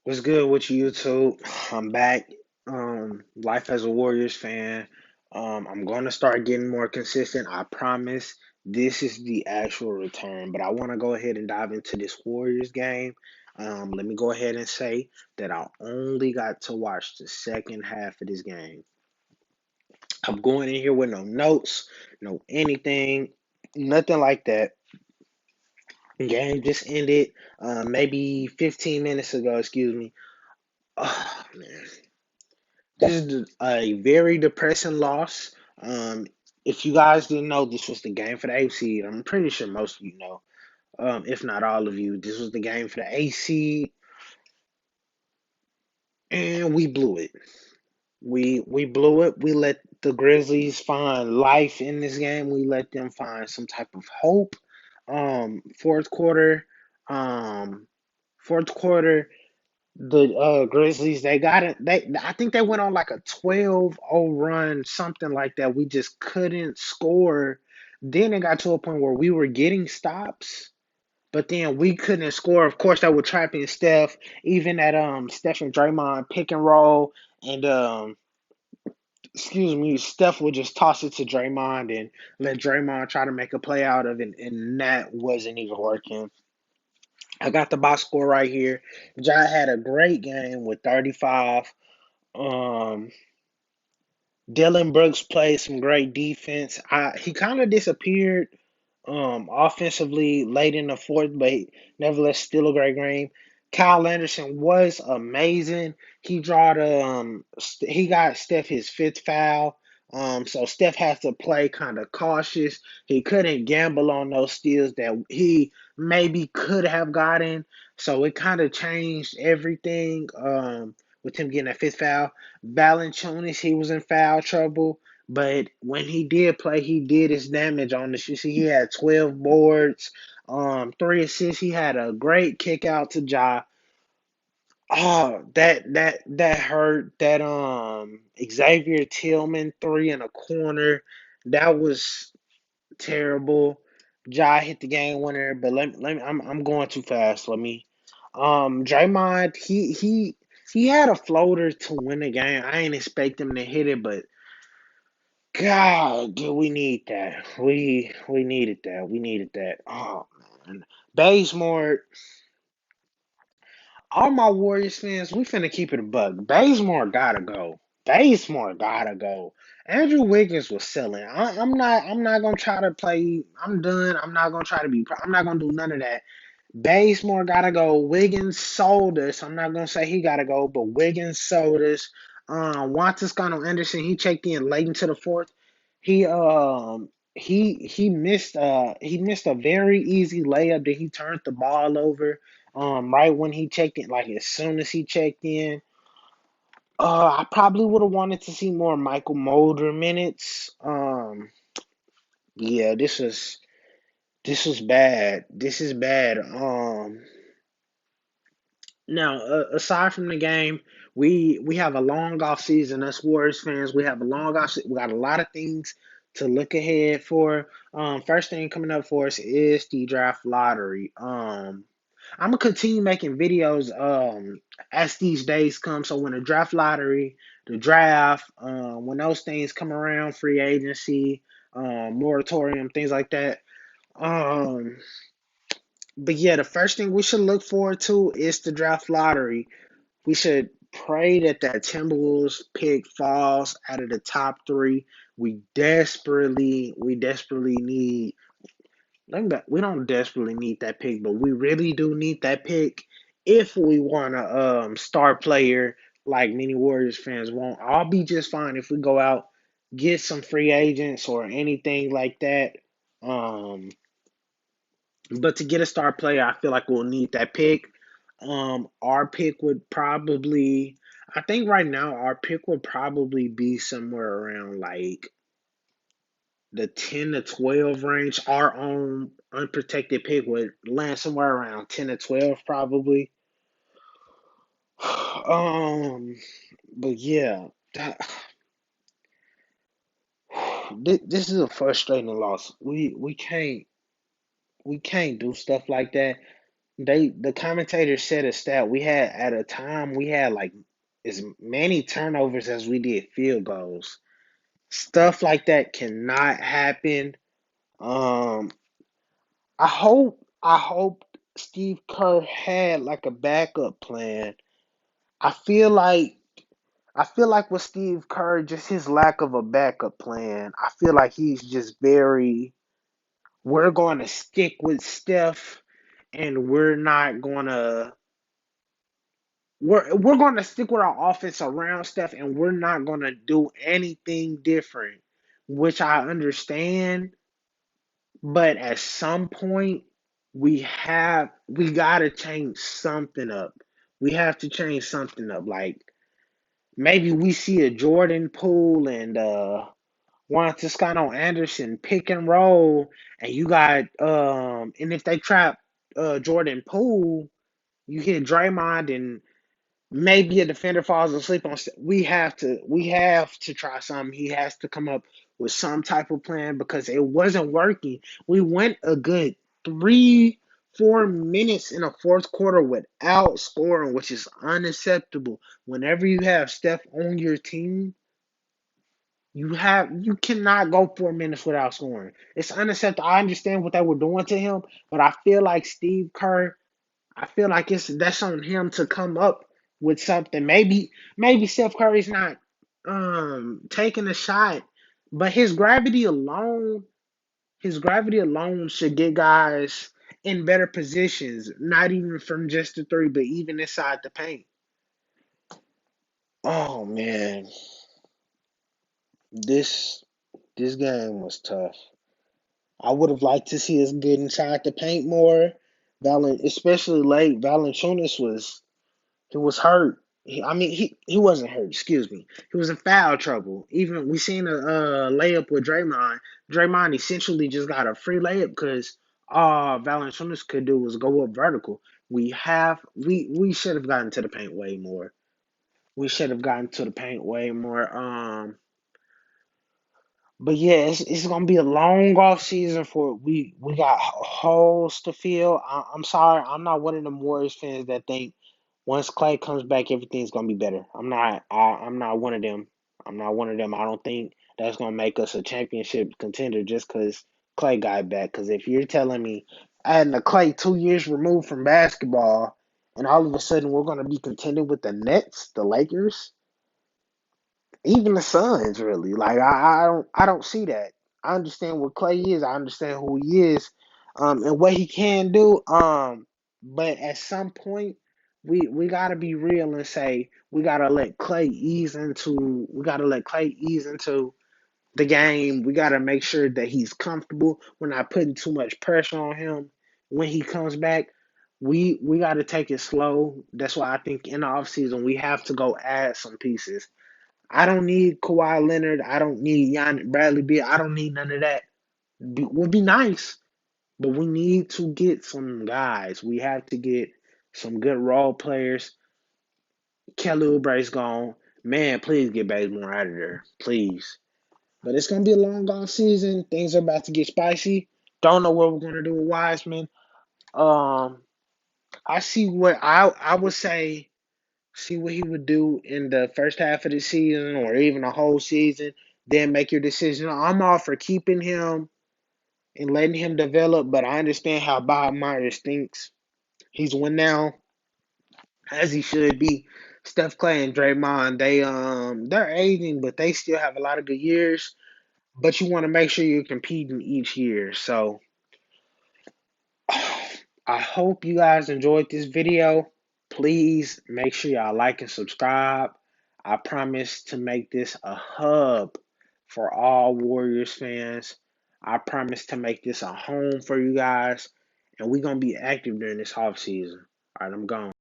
What's good with you, YouTube? I'm back. Life as a Warriors fan. I'm gonna start getting more consistent. I promise. This is the actual return, but I want to go ahead and dive into this Warriors game. Let me go ahead and say that I only got to watch the second half of this game. I'm going in here with no notes, no anything, nothing like that. Game just ended, maybe 15 minutes ago. Excuse me. Oh man. This is a very depressing loss. If you guys didn't know, this was the game for the AC. I'm pretty sure most of you know, if not all of you. This was the game for the AC, and we blew it. We blew it. We let the Grizzlies find life in this game. We let them find some type of hope. Fourth quarter, um, fourth quarter. The Grizzlies, they got it. I think they went on like a 12-0 run, something like that. We just couldn't score. Then it got to a point where we were getting stops, but then we couldn't score. Of course, they were trapping Steph, even at Steph and Draymond pick and roll, and excuse me, Steph would just toss it to Draymond and let Draymond try to make a play out of it, and that wasn't even working. I got the box score right here. Ja had a great game with 35. Um, Dylan Brooks played some great defense. He kind of disappeared offensively late in the fourth, but nevertheless still a great game. Kyle Anderson was amazing. He got Steph his fifth foul. So Steph has to play kind of cautious. He couldn't gamble on those steals that he maybe could have gotten. So it kind of changed everything. With him getting that fifth foul. Valanciunas, he was in foul trouble. But when he did play, he did his damage on the shoot. See, he had 12 boards, three assists. He had a great kick out to Ja. Oh, that hurt. That Xavier Tillman three in a corner. That was terrible. Ja hit the game winner, but I'm going too fast. Draymond, he had a floater to win the game. I ain't expect him to hit it, but God, do we need that? We needed that. We needed that. Oh man. Bazemore, all my Warriors fans, we finna keep it a buck. Bazemore gotta go. Bazemore gotta go. Andrew Wiggins was selling. I'm not gonna try to play. I'm done. I'm not gonna try to be I'm not gonna do none of that. Bazemore gotta go. Wiggins sold us. I'm not gonna say he gotta go, but Wiggins sold us. Wantascano Anderson, he checked in late into the fourth. He he missed a very easy layup that he turned the ball over. Right when he checked in, like as soon as he checked in. I probably would have wanted to see more Michael Mulder minutes. Yeah, this was bad. This is bad. Now, aside from the game, we have a long off season. Us Warriors fans, we have a long off. We got a lot of things to look ahead for. First thing coming up for us is the draft lottery. I'm gonna continue making videos as these days come. So when the draft lottery, the draft, when those things come around, free agency, moratorium, things like that. Um, but yeah, the first thing we should look forward to is the draft lottery. We should pray that that Timberwolves pick falls out of the top three. We desperately need. We don't desperately need that pick, but we really do need that pick if we want a star player like many Warriors fans want. I'll be just fine if we go out get some free agents or anything like that. Um, but to get a star player, I feel like we'll need that pick. Our pick would probably, I think right now our pick would probably be somewhere around like the 10 to 12 range. Our own unprotected pick would land somewhere around 10 to 12 probably. Um, but yeah, that, this is a frustrating loss. We can't do stuff like that. the commentator said a stat. We had at a time we had like as many turnovers as we did field goals. Stuff like that cannot happen. Um, I hope Steve Kerr had like a backup plan. I feel like I feel like with Steve Kerr, just his lack of a backup plan. I feel like he's just very. We're going to stick with Steph, and we're going to stick with our offense around Steph, and we're not going to do anything different, which I understand. But at some point, we gotta change something up. We have to change something up. Like maybe we see a Jordan Poole and Juan Toscano Anderson pick and roll, and you got and if they trap Jordan Poole, you hit Draymond and maybe a defender falls asleep on. We have to try something. He has to come up with some type of plan because it wasn't working. We went a good 3 4 minutes in the fourth quarter without scoring, which is unacceptable. Whenever you have Steph on your team, you cannot go 4 minutes without scoring. It's unacceptable. I understand what they were doing to him, but I feel like Steve Kerr, I feel like that's on him to come up with something. Maybe Steph Curry's not taking a shot, but his gravity alone should get guys in better positions, not even from just the three, but even inside the paint. Oh man, this this game was tough. I would have liked to see us get inside the paint more. Especially late, Valanciunas he was hurt. He wasn't hurt. Excuse me. He was in foul trouble. Even we seen a layup with Draymond. Draymond essentially just got a free layup because all Valanciunas could do was go up vertical. We should have gotten to the paint way more. We should have gotten to the paint way more. But yeah, it's gonna be a long off season for we got holes to fill. I'm sorry, I'm not one of them Warriors fans that think once Clay comes back everything's gonna be better. I'm not one of them. I'm not one of them. I don't think that's gonna make us a championship contender just because Clay got back. Because if you're telling me adding a Clay 2 years removed from basketball and all of a sudden we're gonna be contending with the Nets, the Lakers, even the Suns, really. Like I don't see that. I understand what Clay is. I understand who he is, and what he can do. But at some point, we gotta be real and say we gotta let Clay ease into. We gotta let Clay ease into the game. We gotta make sure that he's comfortable. We're not putting too much pressure on him when he comes back. We gotta take it slow. That's why I think in the offseason we have to go add some pieces. I don't need Kawhi Leonard. I don't need Bradley Beal. I don't need none of that. Would be nice, but we need to get some guys. We have to get some good role players. Kelly Oubre's gone. Man, please get Bazemore out of there. Please. But it's gonna be a long off season. Things are about to get spicy. Don't know what we're gonna do with Wiseman. Um, I see what I would say. See what he would do in the first half of the season or even a whole season, then make your decision. I'm all for keeping him and letting him develop, but I understand how Bob Myers thinks. He's one now, as he should be. Steph Clay and Draymond, they're aging, but they still have a lot of good years. But you want to make sure you're competing each year. So I hope you guys enjoyed this video. Please make sure y'all like and subscribe. I promise to make this a hub for all Warriors fans. I promise to make this a home for you guys. And we're going to be active during this off season. All right, I'm gone.